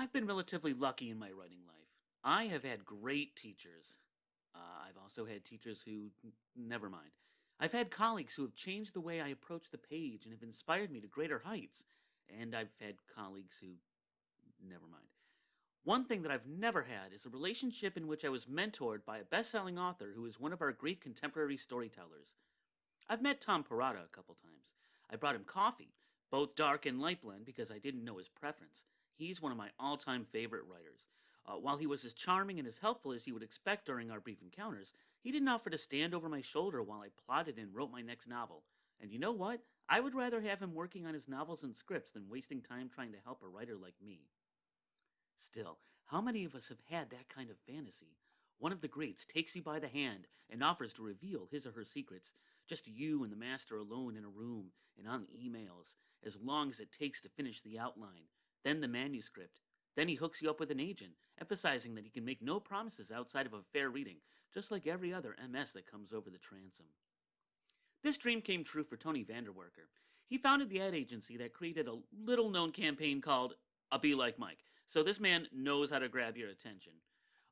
I've been relatively lucky in my writing life. I have had great teachers. I've also had teachers who, never mind. I've had colleagues who have changed the way I approach the page and have inspired me to greater heights. And I've had colleagues who, never mind. One thing that I've never had is a relationship in which I was mentored by a best selling author who is one of our great contemporary storytellers. I've met Tom Parada a couple times. I brought him coffee, both dark and light blend, because I didn't know his preference. He's one of my all time favorite writers. While he was as charming and as helpful as you would expect during our brief encounters, he didn't offer to stand over my shoulder while I plotted and wrote my next novel. And you know what? I would rather have him working on his novels and scripts than wasting time trying to help a writer like me. Still, how many of us have had that kind of fantasy? One of the greats takes you by the hand and offers to reveal his or her secrets, just you and the master alone in a room and on emails, as long as it takes to finish the outline, then the manuscript. Then he hooks you up with an agent, emphasizing that he can make no promises outside of a fair reading, just like every other MS that comes over the transom. This dream came true for Tony Vanderwarker. He founded the ad agency that created a little known campaign called "I'll Be Like Mike," so this man knows how to grab your attention.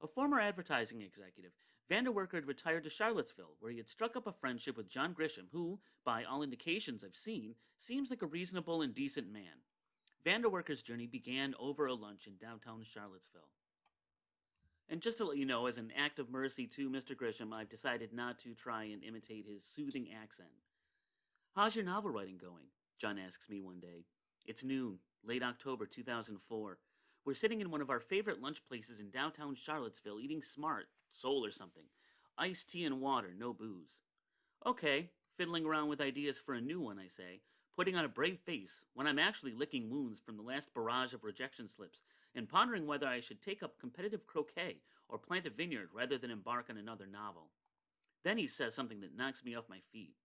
A former advertising executive, Vanderwerker had retired to Charlottesville, where he had struck up a friendship with John Grisham, who, by all indications I've seen, seems like a reasonable and decent man. Vanderwerker's journey began over a lunch in downtown Charlottesville. And just to let you know, as an act of mercy to Mr. Grisham, I've decided not to try and imitate his soothing accent. "How's your novel writing going?" John asks me one day. It's noon, late October 2004. We're sitting in one of our favorite lunch places in downtown Charlottesville eating smart, soul or something. Iced tea and water, no booze. Okay, fiddling around with ideas for a new one, I say, putting on a brave face when I'm actually licking wounds from the last barrage of rejection slips and pondering whether I should take up competitive croquet or plant a vineyard rather than embark on another novel. Then he says something that knocks me off my feet.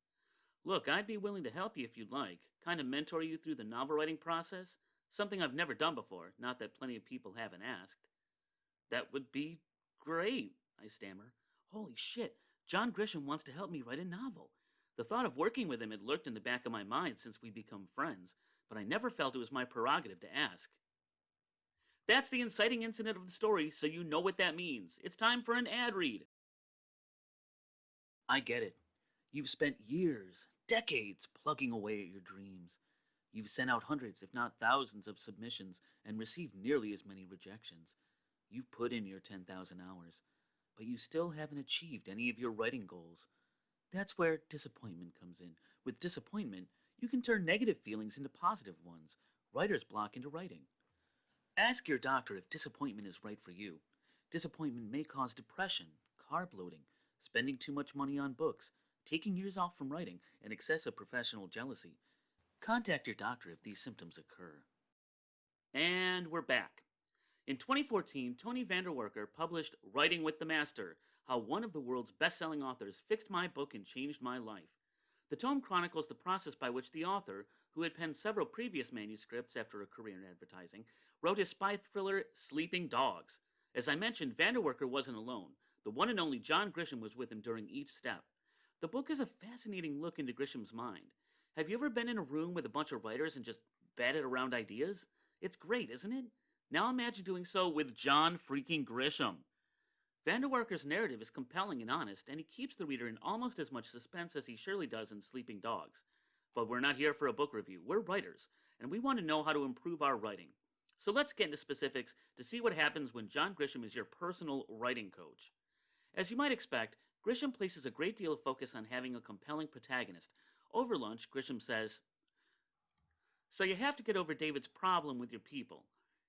"Look, I'd be willing to help you if you'd like, kind of mentor you through the novel writing process. Something I've never done before, not that plenty of people haven't asked." "That would be great," I stammer. Holy shit, John Grisham wants to help me write a novel. The thought of working with him had lurked in the back of my mind since we'd become friends, but I never felt it was my prerogative to ask. That's the inciting incident of the story, so you know what that means. It's time for an ad read. I get it. You've spent years, decades, plugging away at your dreams. You've sent out hundreds, if not thousands, of submissions and received nearly as many rejections. You've put in your 10,000 hours, but you still haven't achieved any of your writing goals. That's where disappointment comes in. With disappointment, you can turn negative feelings into positive ones, writer's block into writing. Ask your doctor if disappointment is right for you. Disappointment may cause depression, carb loading, spending too much money on books, taking years off from writing, and excessive professional jealousy. Contact your doctor if these symptoms occur. And we're back. In 2014, Tony Vanderwarker published Writing with the Master, How One of the World's Best-Selling Authors Fixed My Book and Changed My Life. The tome chronicles the process by which the author, who had penned several previous manuscripts after a career in advertising, wrote his spy thriller Sleeping Dogs. As I mentioned, Vanderwarker wasn't alone. The one and only John Grisham was with him during each step. The book is a fascinating look into Grisham's mind. Have you ever been in a room with a bunch of writers and just batted around ideas? It's great, isn't it? Now imagine doing so with John freaking Grisham. Vanderwarker's narrative is compelling and honest, and he keeps the reader in almost as much suspense as he surely does in Sleeping Dogs. But we're not here for a book review. We're writers, and we want to know how to improve our writing. So let's get into specifics to see what happens when John Grisham is your personal writing coach. As you might expect, Grisham places a great deal of focus on having a compelling protagonist. Over lunch, Grisham says, "So you have to get over David's problem with your people.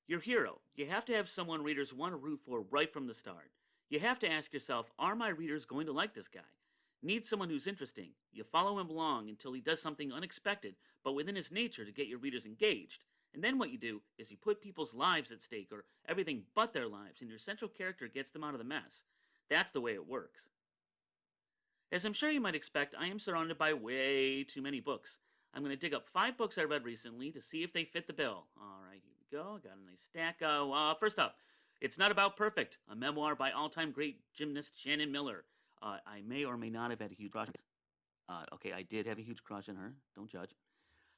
Your hero. You have to have someone readers want to root for right from the start. You have to ask yourself, are my readers going to like this guy? Need someone who's interesting. You follow him along until he does something unexpected, but within his nature to get your readers engaged. And then what you do is you put people's lives at stake, or everything but their lives, and your central character gets them out of the mess. That's the way it works." As I'm sure you might expect, I am surrounded by way too many books. I'm going to dig up 5 books I read recently to see if they fit the bill. All right, here we go. Got a nice stack. First up, It's Not About Perfect, a memoir by all-time great gymnast Shannon Miller. I may or may not have had a huge crush. Okay, I did have a huge crush on her. Don't judge.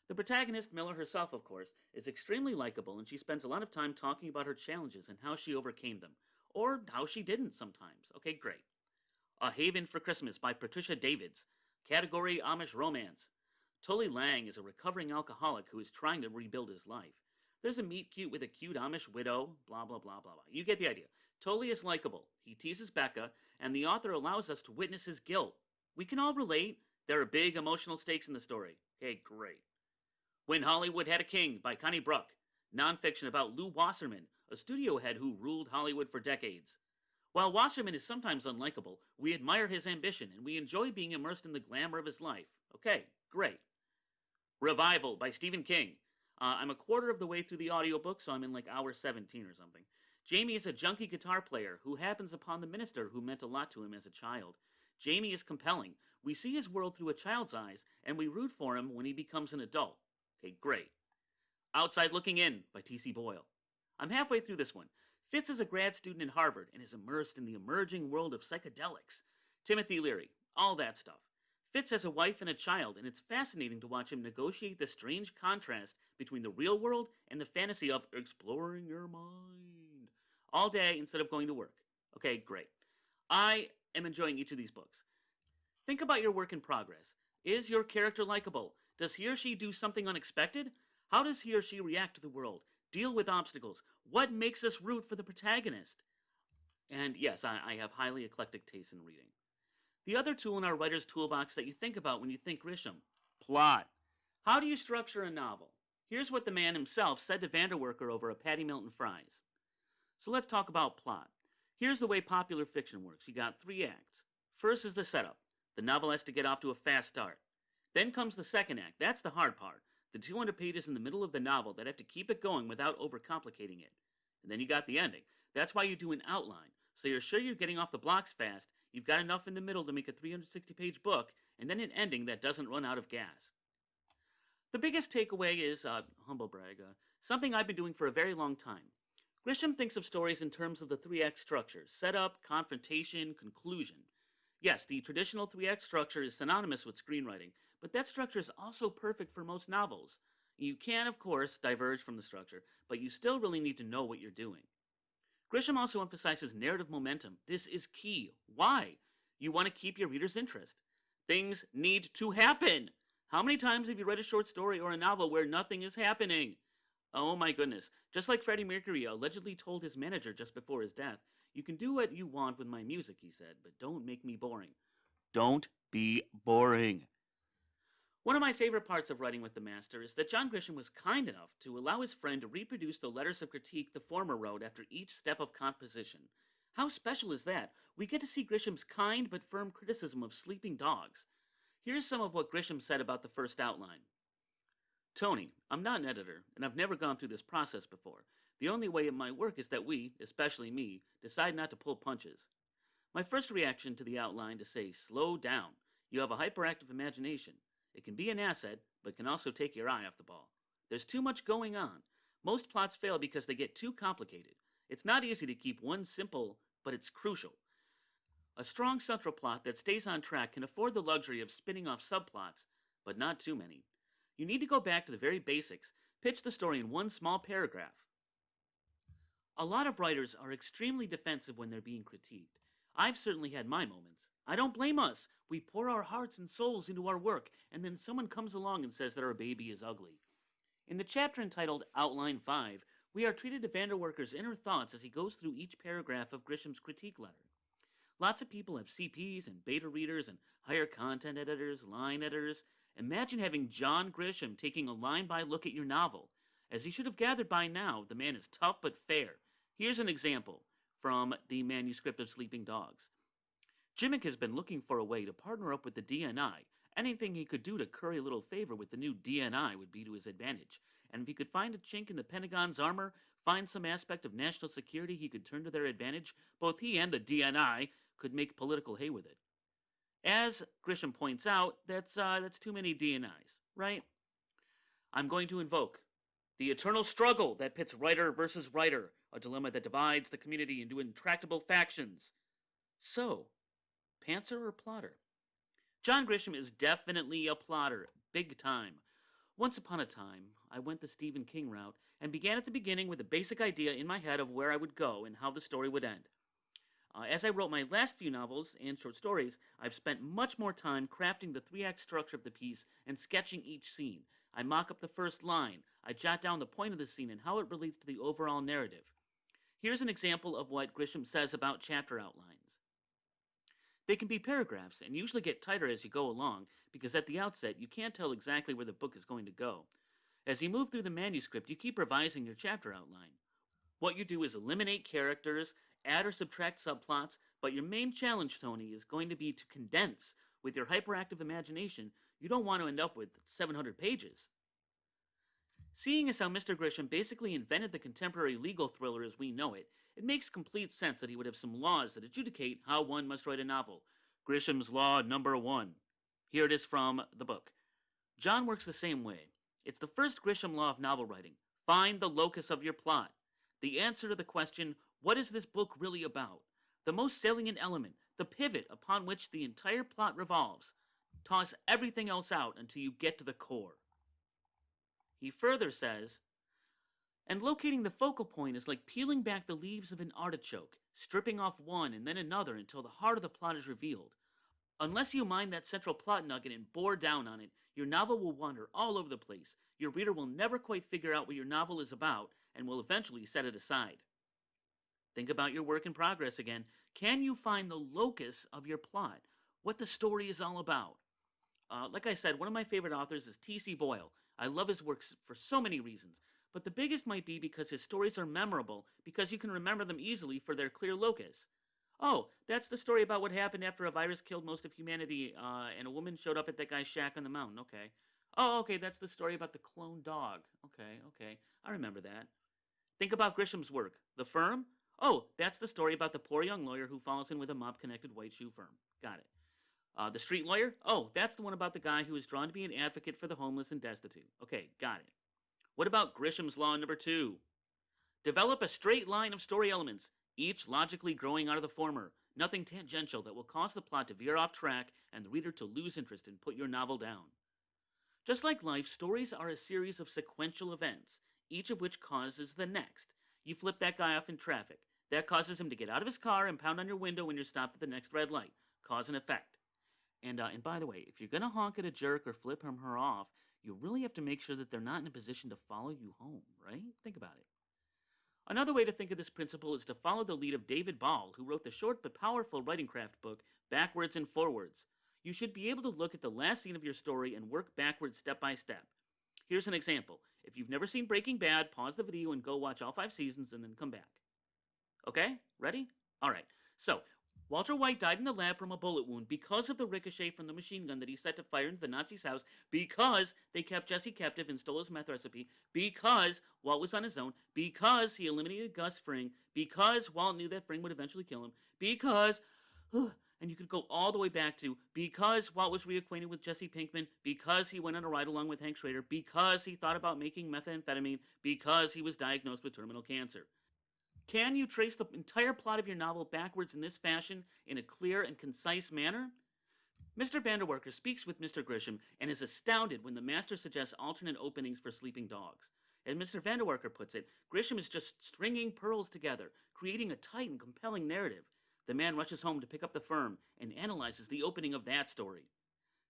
The protagonist, Miller herself, of course, is extremely likable, and she spends a lot of time talking about her challenges and how she overcame them. Or how she didn't sometimes. Okay, great. A Haven for Christmas by Patricia Davids. Category Amish Romance. Tully Lang is a recovering alcoholic who is trying to rebuild his life. There's a meet cute with a cute Amish widow, blah, blah, blah, blah, blah. You get the idea. Tully is likable. He teases Becca, and the author allows us to witness his guilt. We can all relate. There are big emotional stakes in the story. Okay, great. When Hollywood Had a King by Connie Bruck. Nonfiction about Lou Wasserman, a studio head who ruled Hollywood for decades. While Wasserman is sometimes unlikable, we admire his ambition and we enjoy being immersed in the glamour of his life. Okay, great. Revival by Stephen King. I'm a quarter of the way through the audiobook, so I'm in like hour 17 or something. Jamie is a junkie guitar player who happens upon the minister who meant a lot to him as a child. Jamie is compelling. We see his world through a child's eyes, and we root for him when he becomes an adult. Okay, great. Outside Looking In by T.C. Boyle. I'm halfway through this one. Fitz is a grad student in Harvard and is immersed in the emerging world of psychedelics. Timothy Leary, all that stuff. Fitz has a wife and a child, and it's fascinating to watch him negotiate the strange contrast between the real world and the fantasy of exploring your mind all day instead of going to work. Okay, great. I am enjoying each of these books. Think about your work in progress. Is your character likable? Does he or she do something unexpected? How does he or she react to the world? Deal with obstacles? What makes us root for the protagonist? And yes, I have highly eclectic taste in reading. The other tool in our writer's toolbox that you think about when you think Grisham: plot. How do you structure a novel? Here's what the man himself said to Vanderwarker over a Patty Milton fries. So let's talk about plot. Here's the way popular fiction works. You got 3 acts. First is the setup. The novel has to get off to a fast start. Then comes the second act. That's the hard part. The 200 pages in the middle of the novel that have to keep it going without overcomplicating it. And then you got the ending. That's why you do an outline. So you're sure you're getting off the blocks fast. You've got enough in the middle to make a 360-page book, and then an ending that doesn't run out of gas. The biggest takeaway is, humble brag, something I've been doing for a very long time. Grisham thinks of stories in terms of the 3-act structure: setup, confrontation, conclusion. Yes, the traditional 3-act structure is synonymous with screenwriting, but that structure is also perfect for most novels. You can, of course, diverge from the structure, but you still really need to know what you're doing. Grisham also emphasizes narrative momentum. This is key. Why? You want to keep your reader's interest. Things need to happen. How many times have you read a short story or a novel where nothing is happening? Oh my goodness. Just like Freddie Mercury allegedly told his manager just before his death, "You can do what you want with my music," he said, "but don't make me boring." Don't be boring. One of my favorite parts of writing with the master is that John Grisham was kind enough to allow his friend to reproduce the letters of critique the former wrote after each step of composition. How special is that? We get to see Grisham's kind but firm criticism of sleeping dogs. Here's some of what Grisham said about the first outline. "Tony, I'm not an editor, and I've never gone through this process before. The only way it might work is that we, especially me, decide not to pull punches. My first reaction to the outline to say, slow down. You have a hyperactive imagination. It can be an asset, but can also take your eye off the ball. There's too much going on. Most plots fail because they get too complicated. It's not easy to keep one simple, but it's crucial. A strong central plot that stays on track can afford the luxury of spinning off subplots, but not too many. You need to go back to the very basics. Pitch the story in one small paragraph." A lot of writers are extremely defensive when they're being critiqued. I've certainly had my moments. I don't blame us. We pour our hearts and souls into our work, and then someone comes along and says that our baby is ugly. In the chapter entitled Outline 5, we are treated to Vanderwarker's inner thoughts as he goes through each paragraph of Grisham's critique letter. Lots of people have CPs and beta readers and higher content editors, line editors. Imagine having John Grisham taking a line-by look at your novel. As you should have gathered by now, the man is tough but fair. Here's an example from the manuscript of Sleeping Dogs. "Jimmick has been looking for a way to partner up with the DNI. Anything he could do to curry a little favor with the new DNI would be to his advantage. And if he could find a chink in the Pentagon's armor, find some aspect of national security he could turn to their advantage, both he and the DNI could make political hay with it." As Grisham points out, that's too many DNIs, right? "I'm going to invoke the eternal struggle that pits writer versus writer, a dilemma that divides the community into intractable factions. So, pantser or plotter?" John Grisham is definitely a plotter, big time. Once upon a time, I went the Stephen King route and began at the beginning with a basic idea in my head of where I would go and how the story would end. As I wrote my last few novels and short stories, I've spent much more time crafting the three-act structure of the piece and sketching each scene. I mock up the first line, I jot down the point of the scene and how it relates to the overall narrative. Here's an example of what Grisham says about chapter outlines. They can be paragraphs and usually get tighter as you go along because at the outset you can't tell exactly where the book is going to go. As you move through the manuscript, you keep revising your chapter outline. What you do is eliminate characters, add or subtract subplots, but your main challenge, Tony, is going to be to condense. With your hyperactive imagination, you don't want to end up with 700 pages. Seeing as how Mr. Grisham basically invented the contemporary legal thriller as we know it, it makes complete sense that he would have some laws that adjudicate how one must write a novel. Grisham's Law Number 1. Here it is from the book. John works the same way. It's the first Grisham law of novel writing. Find the locus of your plot. The answer to the question, what is this book really about? The most salient element, the pivot upon which the entire plot revolves. Toss everything else out until you get to the core. He further says, and locating the focal point is like peeling back the leaves of an artichoke, stripping off one and then another until the heart of the plot is revealed. Unless you mine that central plot nugget and bore down on it, your novel will wander all over the place. Your reader will never quite figure out what your novel is about and will eventually set it aside. Think about your work in progress again. Can you find the locus of your plot? What the story is all about? Like I said, one of my favorite authors is T.C. Boyle. I love his works for so many reasons, but the biggest might be because his stories are memorable because you can remember them easily for their clear locus. Oh, that's the story about what happened after a virus killed most of humanity and a woman showed up at that guy's shack on the mountain. Okay. Oh, okay, that's the story about the clone dog. Okay, I remember that. Think about Grisham's work. The Firm? Oh, that's the story about the poor young lawyer who falls in with a mob-connected white shoe firm. Got it. The Street Lawyer? Oh, that's the one about the guy who is drawn to be an advocate for the homeless and destitute. Okay, got it. What about Grisham's Law Number 2? Develop a straight line of story elements, each logically growing out of the former. Nothing tangential that will cause the plot to veer off track and the reader to lose interest and put your novel down. Just like life, stories are a series of sequential events, each of which causes the next. You flip that guy off in traffic. That causes him to get out of his car and pound on your window when you're stopped at the next red light. Cause and effect. And by the way, if you're going to honk at a jerk or flip him or her off, you really have to make sure that they're not in a position to follow you home, right? Think about it. Another way to think of this principle is to follow the lead of David Ball, who wrote the short but powerful writing craft book, Backwards and Forwards. You should be able to look at the last scene of your story and work backwards step by step. Here's an example. If you've never seen Breaking Bad, pause the video and go watch all 5 seasons and then come back. Okay? Ready? All right. So, Walter White died in the lab from a bullet wound because of the ricochet from the machine gun that he set to fire into the Nazi's house, because they kept Jesse captive and stole his meth recipe, because Walt was on his own, because he eliminated Gus Fring, because Walt knew that Fring would eventually kill him, because, and you could go all the way back to because Walt was reacquainted with Jesse Pinkman, because he went on a ride along with Hank Schrader, because he thought about making methamphetamine, because he was diagnosed with terminal cancer. Can you trace the entire plot of your novel backwards in this fashion in a clear and concise manner? Mr. Vanderwarker speaks with Mr. Grisham and is astounded when the master suggests alternate openings for sleeping dogs. As Mr. Vanderwarker puts it, Grisham is just stringing pearls together, creating a tight and compelling narrative. The man rushes home to pick up the Firm and analyzes the opening of that story.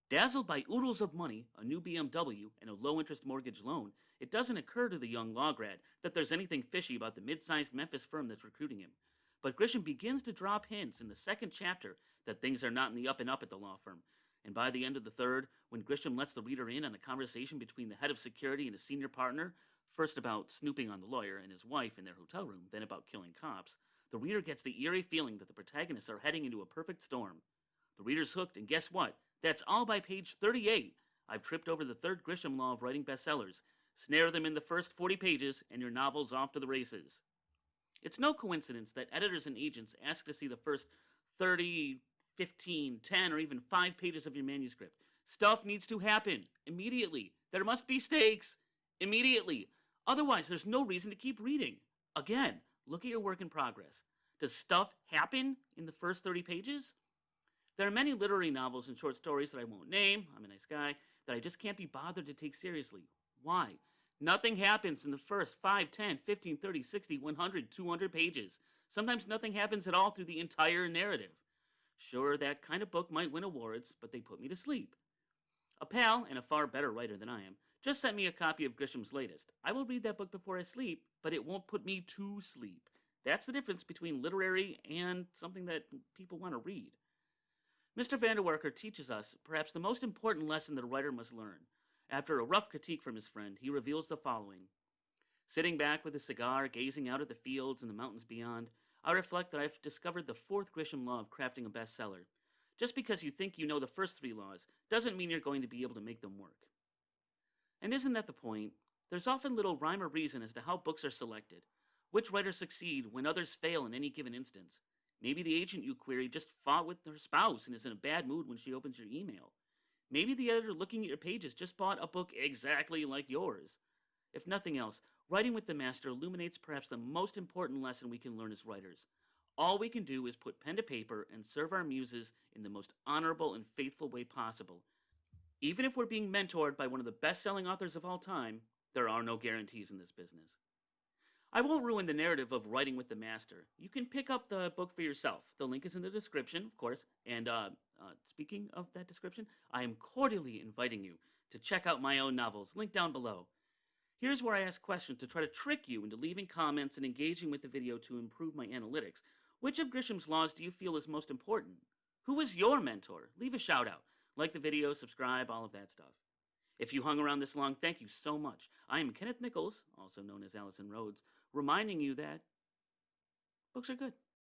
Dazzled by oodles of money, a new BMW, and a low-interest mortgage loan, it doesn't occur to the young law grad that there's anything fishy about the mid-sized Memphis firm that's recruiting him. But Grisham begins to drop hints in the second chapter that things are not in the up and up at the law firm. And by the end of the third, when Grisham lets the reader in on a conversation between the head of security and his senior partner, first about snooping on the lawyer and his wife in their hotel room, then about killing cops, the reader gets the eerie feeling that the protagonists are heading into a perfect storm. The reader's hooked, and guess what? That's all by page 38. I've tripped over the third Grisham law of writing bestsellers. Snare them in the first 40 pages, and your novel's off to the races. It's no coincidence that editors and agents ask to see the first 30, 15, 10, or even 5 pages of your manuscript. Stuff needs to happen immediately. There must be stakes immediately. Otherwise, there's no reason to keep reading. Again, look at your work in progress. Does stuff happen in the first 30 pages? There are many literary novels and short stories that I won't name, I'm a nice guy, that I just can't be bothered to take seriously. Why? Nothing happens in the first 5, 10, 15, 30, 60, 100, 200 pages. Sometimes nothing happens at all through the entire narrative. Sure, that kind of book might win awards, but they put me to sleep. A pal, and a far better writer than I am, just sent me a copy of Grisham's latest. I will read that book before I sleep, but it won't put me to sleep. That's the difference between literary and something that people want to read. Mr. Vanderwarker teaches us perhaps the most important lesson that a writer must learn. After a rough critique from his friend, he reveals the following. Sitting back with a cigar, gazing out at the fields and the mountains beyond, I reflect that I've discovered the fourth Grisham law of crafting a bestseller. Just because you think you know the first three laws doesn't mean you're going to be able to make them work. And isn't that the point? There's often little rhyme or reason as to how books are selected. Which writers succeed when others fail in any given instance? Maybe the agent you query just fought with her spouse and is in a bad mood when she opens your email. Maybe the editor looking at your pages just bought a book exactly like yours. If nothing else, writing with the master illuminates perhaps the most important lesson we can learn as writers. All we can do is put pen to paper and serve our muses in the most honorable and faithful way possible. Even if we're being mentored by one of the best-selling authors of all time, there are no guarantees in this business. I won't ruin the narrative of Writing with the Master. You can pick up the book for yourself. The link is in the description, of course. And speaking of that description, I am cordially inviting you to check out my own novels, linked down below. Here's where I ask questions to try to trick you into leaving comments and engaging with the video to improve my analytics. Which of Grisham's laws do you feel is most important? Who is your mentor? Leave a shout out. Like the video, subscribe, all of that stuff. If you hung around this long, thank you so much. I am Kenneth Nichols, also known as Allison Rhodes, reminding you that books are good.